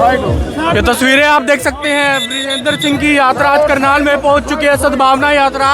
ये तस्वीरें आप देख सकते हैं, ब्रिजेंद्र सिंह की यात्रा आज करनाल में पहुंच चुकी है। सद्भावना यात्रा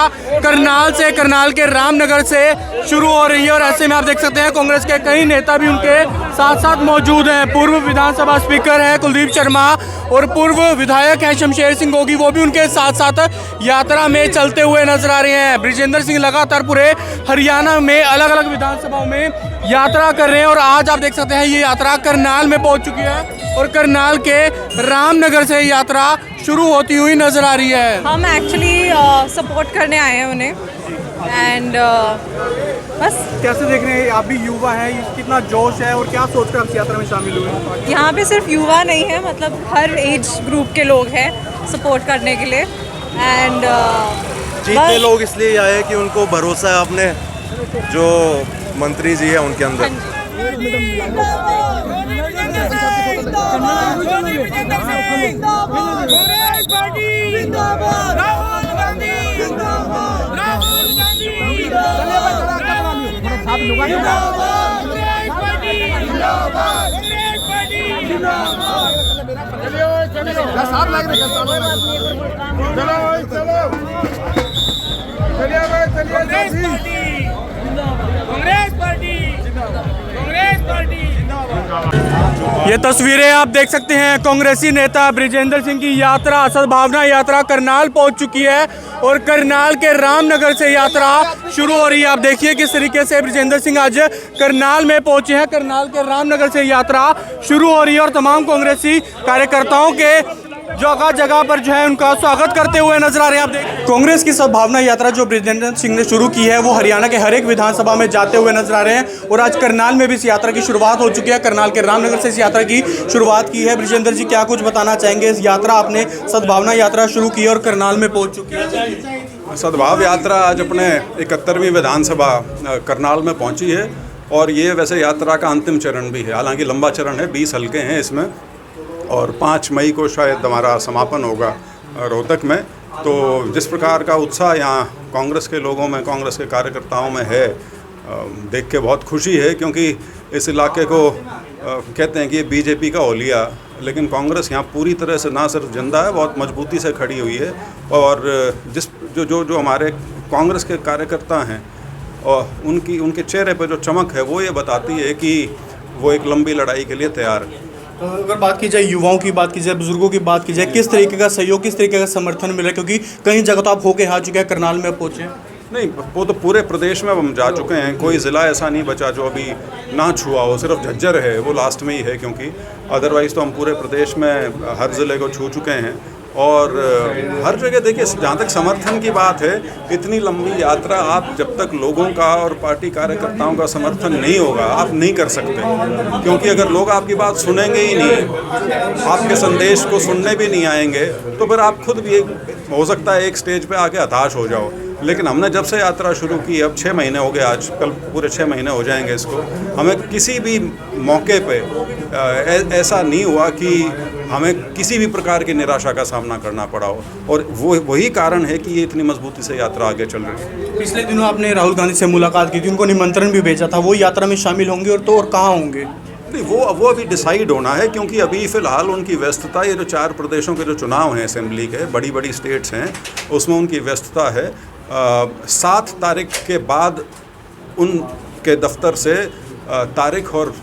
करनाल से, करनाल के रामनगर से शुरू हो रही है और ऐसे में आप देख सकते हैं कांग्रेस के कई नेता भी उनके साथ साथ मौजूद हैं। पूर्व विधानसभा स्पीकर हैं कुलदीप शर्मा और पूर्व विधायक हैं शमशेर सिंह गोगी, वो भी उनके साथ साथ यात्रा में चलते हुए नजर आ रहे हैं। ब्रिजेंद्र सिंह लगातार पूरे हरियाणा में अलग अलग विधानसभाओं में यात्रा कर रहे हैं और आज आप देख सकते हैं ये यात्रा करनाल में पहुंच चुकी है और करनाल के रामनगर से यात्रा शुरू होती हुई नजर आ रही है। हम एक्चुअली सपोर्ट करने आए हैं उन्हें एंड बस। कैसे देख रहे हैं, आप भी युवा हैं, कितना जोश है और क्या सोचकर आप यात्रा में शामिल हुए? यहाँ पे सिर्फ युवा नहीं है, मतलब हर एज ग्रुप के लोग हैं सपोर्ट करने के लिए एंड जीतने लोग इसलिए आए कि उनको भरोसा है अपने जो मंत्री जी है उनके अंदर। ये तस्वीरें आप देख सकते हैं, कांग्रेसी नेता ब्रिजेंद्र सिंह की यात्रा सद्भावना यात्रा करनाल पहुंच चुकी है और करनाल के रामनगर से यात्रा शुरू हो रही है। आप देखिए किस तरीके से ब्रिजेंद्र सिंह आज करनाल में पहुंचे हैं। करनाल के रामनगर से यात्रा शुरू हो रही है और तमाम कांग्रेसी कार्यकर्ताओं के जगह जगह पर जो है उनका स्वागत करते हुए नजर आ रहे हैं। आप देख कांग्रेस की सद्भावना यात्रा जो ब्रिजेंद्र सिंह ने शुरू की है वो हरियाणा के हर एक विधानसभा में जाते हुए नजर आ रहे हैं और आज करनाल में भी इस यात्रा की शुरुआत हो चुकी है। करनाल के रामनगर से इस यात्रा की शुरुआत की है। ब्रिजेंद्र जी क्या कुछ बताना चाहेंगे? इस यात्रा आपने सद्भावना यात्रा शुरू की है और करनाल में पहुंच चुकी है। सद्भाव यात्रा आज अपने 71वीं विधानसभा करनाल में पहुंची है और ये वैसे यात्रा का अंतिम चरण भी है, हालांकि लंबा चरण है, 20 हल्के हैं इसमें और 5 मई को शायद हमारा समापन होगा रोहतक में। तो जिस प्रकार का उत्साह यहाँ कांग्रेस के लोगों में, कांग्रेस के कार्यकर्ताओं में है, देख के बहुत खुशी है, क्योंकि इस इलाके को कहते हैं कि ये बीजेपी का ओलिया, लेकिन कांग्रेस यहाँ पूरी तरह से ना सिर्फ जिंदा है, बहुत मजबूती से खड़ी हुई है। और जिस जो हमारे कांग्रेस के कार्यकर्ता हैं और उनके चेहरे पर जो चमक है वो ये बताती है कि वो एक लंबी लड़ाई के लिए तैयार है। तो अगर बात की जाए युवाओं की बात की जाए, बुजुर्गों की बात की जाए, किस तरीके का सहयोग, किस तरीके का समर्थन मिला? क्योंकि कई जगह तो आप होके आ चुके हैं, करनाल में पहुँचे। नहीं, वो तो पूरे प्रदेश में हम जा चुके हैं, कोई ज़िला ऐसा नहीं बचा जो अभी ना छुआ हो, सिर्फ झज्जर है वो लास्ट में ही है, क्योंकि अदरवाइज़ तो हम पूरे प्रदेश में हर ज़िले को छू चुके हैं। और हर जगह देखिए, जहाँ तक समर्थन की बात है, इतनी लंबी यात्रा आप जब तक लोगों का और पार्टी कार्यकर्ताओं का समर्थन नहीं होगा आप नहीं कर सकते, क्योंकि अगर लोग आपकी बात सुनेंगे ही नहीं, आपके संदेश को सुनने भी नहीं आएंगे, तो फिर आप खुद भी हो सकता है एक स्टेज पे आके हताश हो जाओ। लेकिन हमने जब से यात्रा शुरू की, अब 6 महीने हो गए, आज कल पूरे 6 महीने हो जाएंगे इसको, हमें किसी भी मौके पे ऐसा नहीं हुआ कि हमें किसी भी प्रकार की निराशा का सामना करना पड़ा हो, और वही कारण है कि ये इतनी मजबूती से यात्रा आगे चल रही है। पिछले दिनों आपने राहुल गांधी से मुलाकात की थी, उनको निमंत्रण भी भेजा था, वो यात्रा में शामिल होंगे और कहाँ होंगे? नहीं, वो अभी डिसाइड होना है, क्योंकि अभी फ़िलहाल उनकी व्यस्तता, ये जो 4 प्रदेशों के जो चुनाव हैं असेंबली के, बड़ी स्टेट्स हैं, उसमें उनकी व्यस्तता है। 7 तारीख के बाद उनके दफ्तर से तारीख और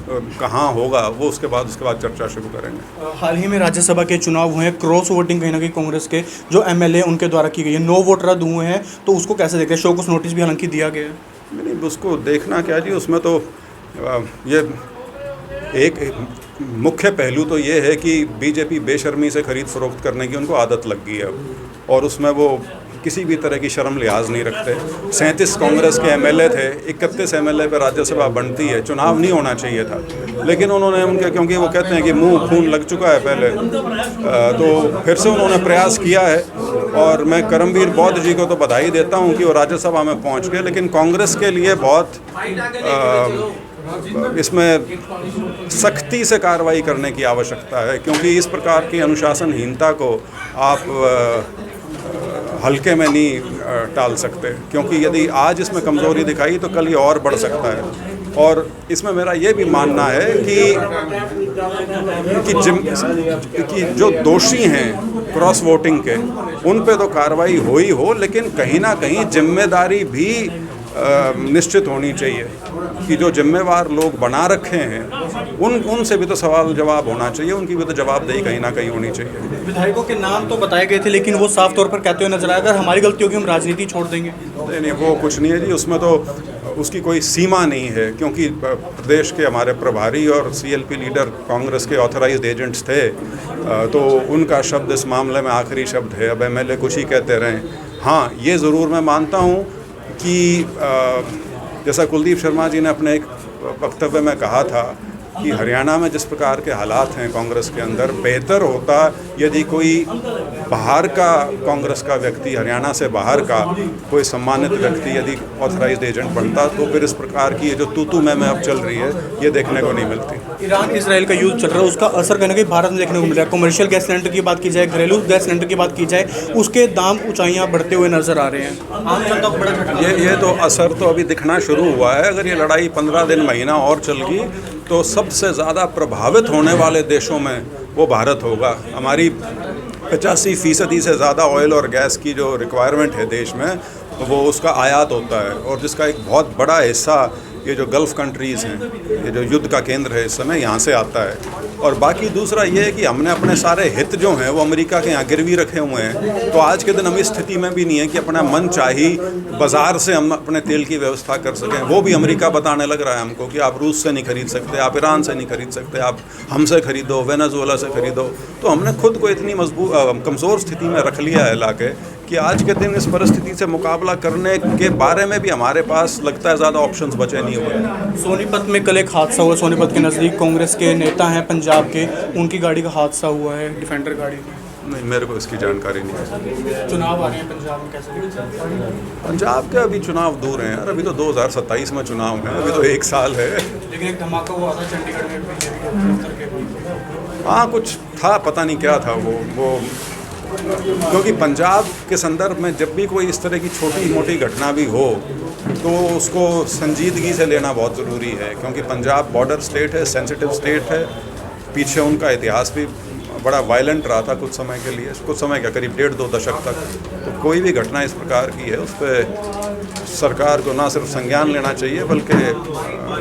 कहाँ होगा वो उसके बाद चर्चा शुरू करेंगे। हाल ही में राज्यसभा के चुनाव हुए हैं, क्रॉस वोटिंग कहीं ना कहीं कांग्रेस के जो एमएलए उनके द्वारा की गई है, 9 वोट रद्द हुए हैं, तो उसको कैसे देखते हैं? शोकॉस नोटिस भी हालांकि दिया गया है। नहीं, उसको देखना क्या जी, उसमें तो ये एक मुख्य पहलू तो ये है कि बीजेपी बेशर्मी से खरीद फरोख्त करने की उनको आदत लग गई है अब, और उसमें वो किसी भी तरह की शर्म लिहाज नहीं रखते। 37 कांग्रेस के एमएलए थे, 31 एमएलए पर राज्यसभा बनती है, चुनाव नहीं होना चाहिए था, लेकिन उन्होंने उनके, क्योंकि वो कहते हैं कि मुंह खून लग चुका है पहले, तो फिर से उन्होंने प्रयास किया है। और मैं करमवीर बौद्ध जी को तो बधाई देता हूँ कि वो राज्यसभा में पहुँच गए, लेकिन कांग्रेस के लिए बहुत इसमें सख्ती से कार्रवाई करने की आवश्यकता है, क्योंकि इस प्रकार की अनुशासनहीनता को आप हल्के में नहीं टाल सकते, क्योंकि यदि आज इसमें कमज़ोरी दिखाई तो कल ये और बढ़ सकता है। और इसमें मेरा ये भी मानना है कि जो दोषी हैं क्रॉस वोटिंग के, उन पे तो कार्रवाई हो लेकिन कहीं ना कहीं जिम्मेदारी भी निश्चित होनी चाहिए कि जो जिम्मेवार लोग बना रखे हैं उनसे भी तो सवाल जवाब होना चाहिए, उनकी भी तो जवाबदेही कहीं ना कहीं होनी चाहिए। विधायकों के नाम तो बताए गए थे लेकिन वो साफ तौर पर कहते हुए नजर आया अगर हमारी गलती होगी हम राजनीति छोड़ देंगे। नहीं, वो कुछ नहीं है जी, उसमें तो उसकी कोई सीमा नहीं है, क्योंकि प्रदेश के हमारे प्रभारी और CLP लीडर कांग्रेस के ऑथराइज्ड एजेंट्स थे, तो उनका शब्द इस मामले में आखिरी शब्द है। अब MLA कुछ ही कहते रहें। हाँ, ये ज़रूर मैं मानता हूँ कि जैसा कुलदीप शर्मा जी ने अपने एक वक्तव्य में कहा था कि हरियाणा में जिस प्रकार के हालात हैं कांग्रेस के अंदर, बेहतर होता यदि कोई बाहर का कांग्रेस का व्यक्ति, हरियाणा से बाहर का कोई सम्मानित व्यक्ति यदि ऑथराइज्ड एजेंट बनता, तो फिर इस प्रकार की ये जो तू मैं अब चल रही है ये देखने को नहीं मिलती। ईरान इसराइल का युद्ध चल रहा है, उसका असर कहीं ना कहीं भारत में देखने को मिल रहा है। कमर्शियल गैस सिलेंडर की बात की जाए, घरेलू गैस सिलेंडर की बात की जाए, उसके दाम ऊंचाइयां बढ़ते हुए नजर आ रहे हैं। आम जनता को बड़ा झटका ये तो असर तो अभी दिखना शुरू हुआ है। अगर ये लड़ाई 15 दिन, महीना और चल गई तो सबसे ज़्यादा प्रभावित होने वाले देशों में वो भारत होगा। हमारी 85% से ज़्यादा ऑयल और गैस की जो रिक्वायरमेंट है देश में, वो उसका आयात होता है, और जिसका एक बहुत बड़ा हिस्सा ये जो गल्फ़ कंट्रीज़ हैं, ये जो युद्ध का केंद्र है इस समय, यहाँ से आता है। और बाकी दूसरा ये है कि हमने अपने सारे हित जो हैं वो अमेरिका के यहाँ गिरवी रखे हुए हैं। तो आज के दिन हम इस स्थिति में भी नहीं है कि अपना मन चाही बाज़ार से हम अपने तेल की व्यवस्था कर सकें। वो भी अमेरिका बताने लग रहा है हमको कि आप रूस से नहीं खरीद सकते, आप ईरान से नहीं खरीद सकते, आप हमसे खरीदो, वेनेजुएला से खरीदो। तो हमने खुद को इतनी कमज़ोर स्थिति में रख लिया है लाके कि आज के दिन इस परिस्थिति से मुकाबला करने के बारे में भी हमारे पास लगता है ज़्यादा ऑप्शंस बचे नहीं हुए। सोनीपत में कल एक हादसा हुआ, सोनीपत के नज़दीक कांग्रेस के नेता हैं पंजाब के, उनकी गाड़ी का हादसा हुआ है, डिफेंडर गाड़ी। नहीं, मेरे को इसकी जानकारी नहीं है। चुनाव आ रहे हैं पंजाब में, कैसे? पंजाब के अभी चुनाव दूर हैं यार, अभी तो 2027 में चुनाव है, अभी तो 1 साल है। लेकिन एक धमाका हुआ था चंडीगढ़ में। हाँ, कुछ था, पता नहीं क्या था वो क्योंकि पंजाब के संदर्भ में जब भी कोई इस तरह की छोटी मोटी घटना भी हो तो उसको संजीदगी से लेना बहुत ज़रूरी है, क्योंकि पंजाब बॉर्डर स्टेट है, सेंसिटिव स्टेट है। पीछे उनका इतिहास भी बड़ा वायलेंट रहा था कुछ समय के लिए, कुछ समय क्या, करीब 1.5-2 दशक तक। तो कोई भी घटना इस प्रकार की है उस पर सरकार को ना सिर्फ संज्ञान लेना चाहिए, बल्कि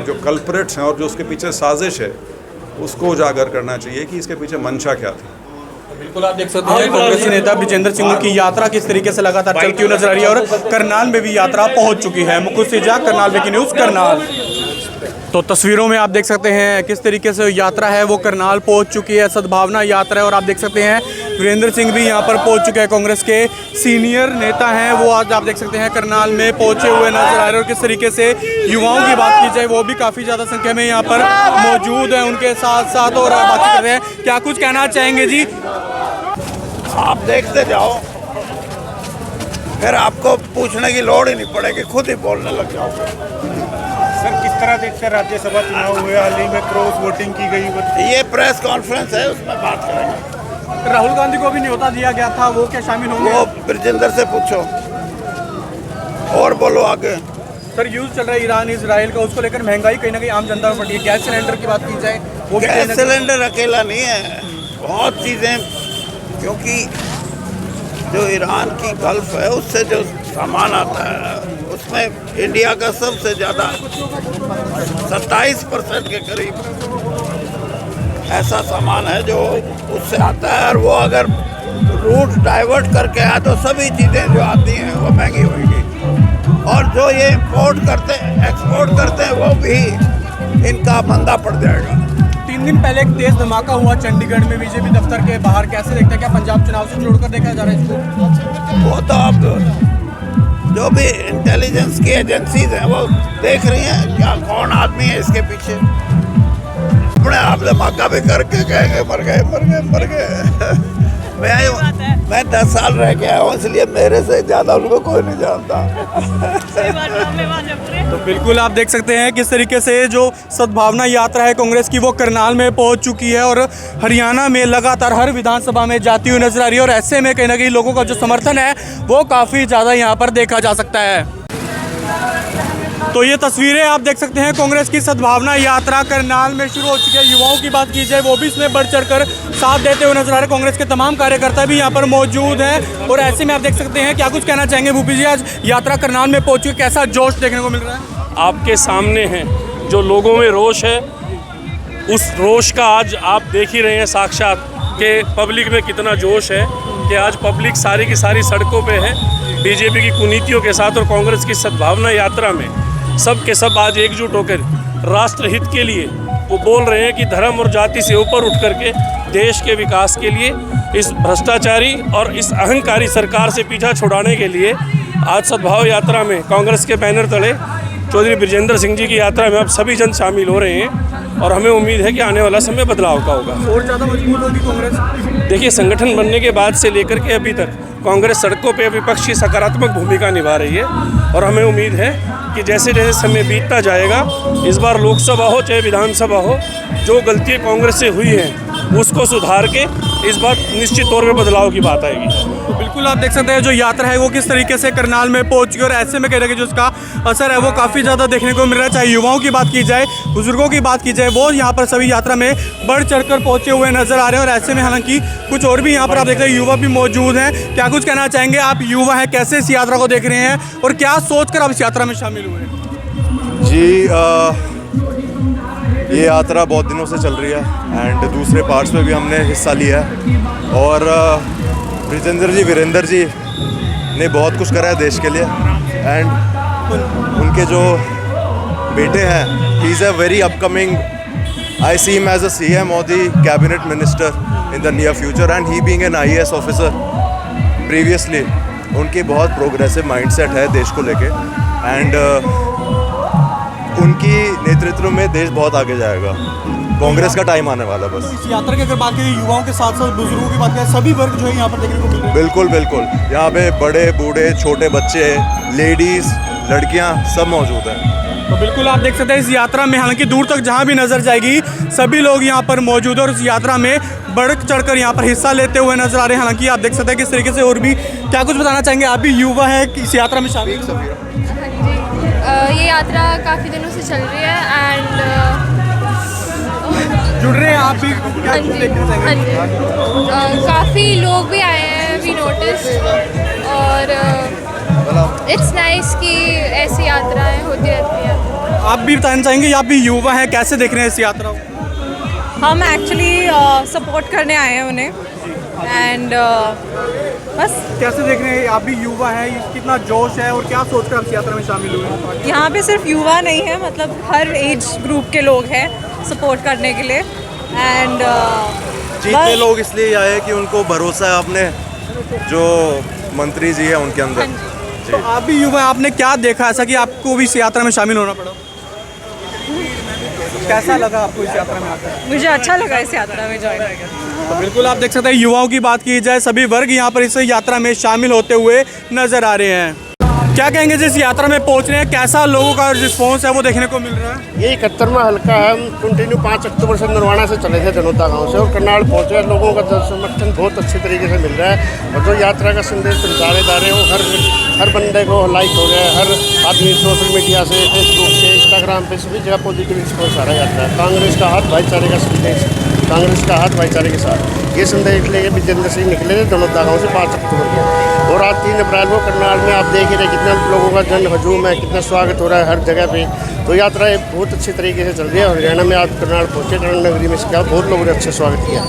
जो कल्प्रेट्स हैं और जो उसके पीछे साजिश है उसको उजागर करना चाहिए कि इसके पीछे मंशा क्या थी। बिल्कुल, आप देख सकते हैं कांग्रेसी नेता ब्रिजेंद्र सिंह की यात्रा किस तरीके से लगातार चलती हुई नजर आ रही है, और करनाल में भी यात्रा पहुंच चुकी है। मुकुल सिजा, करनाल विकी न्यूज़, करनाल। तो तस्वीरों में आप देख सकते हैं किस तरीके से यात्रा है वो करनाल पहुंच चुकी है, सद्भावना यात्रा है। और आप देख सकते हैं वीरेंद्र सिंह भी यहां पर पहुंच चुके हैं, कांग्रेस के सीनियर नेता हैं, वो आज आप देख सकते हैं करनाल में पहुंचे हुए नजर आ रहे हैं। और किस तरीके से युवाओं की बात की जाए, वो भी काफ़ी ज़्यादा संख्या में यहाँ पर मौजूद हैं उनके साथ साथ। और बात कर रहे हैं, क्या कुछ कहना चाहेंगे जी? आप देखते जाओ, फिर आपको पूछने की लोड़ ही नहीं पड़ेगी, खुद ही बोलने लग जाओगे। सर, किस तरह देखते हैं राज्यसभा चुनाव हुए, हाल ही में क्रॉस वोटिंग की गई? ये प्रेस कॉन्फ्रेंस है, उसमें बात करेंगे। राहुल गांधी को भी न्योता दिया गया था, वो क्या शामिल होंगे? वो ब्रिजेंद्र से पूछो और बोलो आगे। सर, युद्ध चल रहा है ईरान इसराइल का, उसको लेकर महंगाई कहीं ना कहीं आम जनता में बढ़ी है। गैस सिलेंडर की बात की जाए, वो गैस सिलेंडर अकेला नहीं है, बहुत चीज़ें, क्योंकि जो ईरान की गल्फ है उससे जो सामान आता है उसमें इंडिया का सबसे ज़्यादा 27% के करीब ऐसा सामान है जो उससे आता है। और वो अगर रूट डाइवर्ट करके आए तो सभी चीज़ें जो आती हैं वो महंगी होगी, और जो ये इंपोर्ट करते एक्सपोर्ट करते हैं वो भी इनका मंदा पड़ जाएगा। 3 दिन पहले एक तेज धमाका हुआ चंडीगढ़ में बीजेपी दफ्तर के बाहर, कैसे देखते हैं? क्या पंजाब चुनाव से जोड़कर देखा जा रहा है इसको? वो तो अब जो भी इंटेलिजेंस की एजेंसीज हैं वो देख रही हैं क्या कौन आदमी है इसके पीछे। अपने आप धमाका भी करके कहेंगे मर गए। मैं 10 साल रह के आया हूँ, इसलिए मेरे से ज़्यादा उनको कोई नहीं जानता। तो बिल्कुल आप देख सकते हैं किस तरीके से जो सद्भावना यात्रा है कांग्रेस की वो करनाल में पहुंच चुकी है, और हरियाणा में लगातार हर विधानसभा में जाती हुई नजर आ रही है। और ऐसे में कहीं ना कहीं लोगों का जो समर्थन है वो काफ़ी ज़्यादा यहाँ पर देखा जा सकता है। तो ये तस्वीरें आप देख सकते हैं कांग्रेस की सद्भावना यात्रा करनाल में शुरू हो चुकी है। युवाओं की बात की जाए वो भी इसमें बढ़ चढ़कर साथ देते हुए नजर आ रहे हैं। कांग्रेस के तमाम कार्यकर्ता भी यहाँ पर मौजूद हैं और ऐसे में आप देख सकते हैं क्या कुछ कहना चाहेंगे भूपी जी, आज यात्रा करनाल में पहुंची, कैसा जोश देखने को मिल रहा है? आपके सामने हैं जो लोगों में रोष है, उस रोष का आज आप देख ही रहे हैं साक्षात कि पब्लिक में कितना जोश है कि आज पब्लिक सारी की सारी सड़कों पे है बीजेपी की कुनीतियों के साथ और कांग्रेस की सद्भावना यात्रा में सब के सब आज एकजुट होकर राष्ट्र हित के लिए वो बोल रहे हैं कि धर्म और जाति से ऊपर उठ करके देश के विकास के लिए, इस भ्रष्टाचारी और इस अहंकारी सरकार से पीछा छुड़ाने के लिए आज सद्भाव यात्रा में कांग्रेस के बैनर तले चौधरी बृजेंद्र सिंह जी की यात्रा में अब सभी जन शामिल हो रहे हैं और हमें उम्मीद है कि आने वाला समय बदलाव का होगा और ज़्यादा मजबूत होगी कांग्रेस। देखिए, संगठन बनने के बाद से लेकर के अभी तक कांग्रेस सड़कों पे विपक्ष की सकारात्मक भूमिका निभा रही है और हमें उम्मीद है कि जैसे जैसे समय बीतता जाएगा, इस बार लोकसभा हो चाहे विधानसभा हो, जो गलतियाँ कांग्रेस से हुई हैं उसको सुधार के इस बार निश्चित तौर पे बदलाव की बात आएगी। तो बिल्कुल आप देख सकते हैं जो यात्रा है वो किस तरीके से करनाल में पहुंच चुकी है और ऐसे में कह रहे हैं कि जो उसका असर है वो काफ़ी ज़्यादा देखने को मिल रहा है। चाहे युवाओं की बात की जाए, बुजुर्गों की बात की जाए, वो यहाँ पर सभी यात्रा में बढ़ चढ़कर पहुंचे हुए नजर आ रहे हैं और ऐसे में हालांकि कुछ और भी यहाँ पर आप देख रहे हैं युवा भी मौजूद हैं। क्या कुछ कहना चाहेंगे? आप युवा हैं, कैसे इस यात्रा को देख रहे हैं और क्या सोच कर आप इस यात्रा में शामिल हुए हैं? जी ये यात्रा बहुत दिनों से चल रही है एंड दूसरे पार्ट्स में भी हमने हिस्सा लिया है और बृजेंद्र जी, वीरेंद्र जी ने बहुत कुछ करा है देश के लिए एंड उनके जो बेटे हैं, he is a very upcoming, I see him as a CM और the cabinet minister in the near future and he being an IAS officer previously, उनकी बहुत प्रोग्रेसिव माइंडसेट है देश को लेके एंड उनकी नेतृत्व में देश बहुत आगे जाएगा। कांग्रेस का टाइम आने वाला बस। इस यात्रा की अगर बात करें युवाओं के साथ साथ बुजुर्गों की बात करें, सभी वर्ग जो है यहाँ पर देखने को मिल रहे हैं। बिल्कुल बिल्कुल, यहाँ पे बड़े बूढ़े छोटे बच्चे, लेडीज़, लड़कियाँ सब मौजूद हैं। तो बिल्कुल आप देख सकते हैं इस यात्रा में हालांकि दूर तक जहाँ भी नजर जाएगी सभी लोग यहाँ पर मौजूद है और इस यात्रा में बढ़ चढ़कर यहाँ पर हिस्सा लेते हुए नजर आ रहे हैं। हालांकि आप देख सकते हैं किस तरीके से और भी क्या कुछ बताना चाहेंगे? आप भी युवा हैं, इस यात्रा में शामिल। ये यात्रा काफ़ी दिनों से चल रही है एंड जुड़ रहे हैं आप भी? हाँ जी, काफ़ी लोग भी आए हैं, वी नोटिस, और इट्स नाइस कि ऐसी यात्राएं होती रहती हैं। आप भी बताना चाहेंगे? आप भी युवा हैं, कैसे देख रहे हैं इस यात्रा को? हम एक्चुअली सपोर्ट करने आए हैं उन्हें एंड बस। कैसे देख रहे हैं? आप भी युवा हैं, कितना जोश है और क्या सोचकर आप इस यात्रा में शामिल हुए हैं? यहाँ पे सिर्फ युवा नहीं है, मतलब हर एज ग्रुप के लोग हैं सपोर्ट करने के लिए एंड जीतने लोग इसलिए आए कि उनको भरोसा है अपने जो मंत्री जी है उनके अंदर। तो आप भी युवा हैं, आपने क्या देखा ऐसा कि आपको भी इस यात्रा में शामिल होना पड़ा? कैसा लगा आपको इस यात्रा में आकर? मुझे अच्छा लगा इस यात्रा में ज्वाइन। तो बिल्कुल आप देख सकते हैं युवाओं की बात की जाए, सभी वर्ग यहाँ पर इस यात्रा में शामिल होते हुए नजर आ रहे हैं। क्या कहेंगे जिस यात्रा में पहुँच रहे हैं, कैसा लोगों का रिस्पॉन्स है वो देखने को मिल रहा है? ये 71वां हल्का है, हम कंटिन्यू 5 अक्टूबर से नरवाना से चले थे जनोता गांव से और करनाल पहुंचे। लोगों का समर्थन बहुत अच्छे तरीके से मिल रहा है और जो यात्रा का संदेश पहुँचाने जा रहे हैं वो हर बंदे को लाइक हो गया है। हर आदमी सोशल मीडिया से, फेसबुक से, इंस्टाग्राम पे सभी जगह पॉजिटिव रिस्पॉन्स आ रहा है यात्रा। कांग्रेस का हाथ भाईचारे का संदेश, कांग्रेस का हाथ भाईचारे के साथ ये संदेश लेके बृजेंद्र सिंह निकले थे जनोता गांव से 5 अक्टूबर को और आज 3 अप्रैल को करनाल में आप देख ही रहे कितना लोगों का जन हजूम है, कितना स्वागत हो रहा है हर जगह पे। तो यात्रा बहुत अच्छे तरीके से चल रही है। हरियाणा में आज करनाल पहुँचे, करनाल नगरी में इसका बहुत लोगों ने अच्छा स्वागत किया।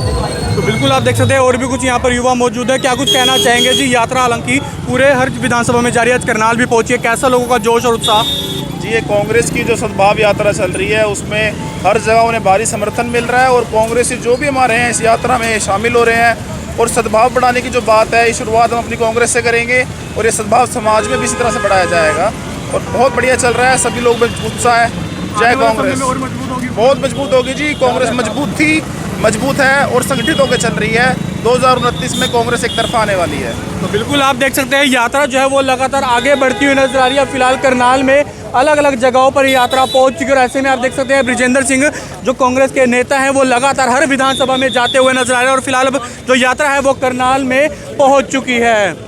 तो बिल्कुल आप देख सकते हैं और भी कुछ यहाँ पर युवा मौजूद है। क्या कुछ कहना चाहेंगे जी? यात्रा हालांकि पूरे हर विधानसभा में जारी है, आज करनाल भी पहुंची है, कैसा लोगों का जोश और उत्साह? जी, ये कांग्रेस की जो सद्भाव यात्रा चल रही है उसमें हर जगह उन्हें भारी समर्थन मिल रहा है और कांग्रेसी जो भी हमारे हैं इस यात्रा में शामिल हो रहे हैं और सद्भाव बढ़ाने की जो बात है, ये शुरुआत हम अपनी कांग्रेस से करेंगे और ये सद्भाव समाज में भी इसी तरह से बढ़ाया जाएगा और बहुत बढ़िया चल रहा है। सभी लोग में उत्साह है। जय कांग्रेस। बहुत मजबूत होगी जी, कांग्रेस मजबूत थी, मजबूत है और संगठित होकर चल रही है। 2029 में कांग्रेस एक तरफा आने वाली है। तो बिल्कुल आप देख सकते हैं यात्रा जो है वो लगातार आगे बढ़ती हुई नजर आ रही है। फिलहाल करनाल में अलग अलग जगहों पर यात्रा पहुंच चुकी है और ऐसे में आप देख सकते हैं बृजेंद्र सिंह जो कांग्रेस के नेता हैं वो लगातार हर विधानसभा में जाते हुए नजर आ रहे हैं और फिलहाल अब जो यात्रा है वो करनाल में पहुंच चुकी है।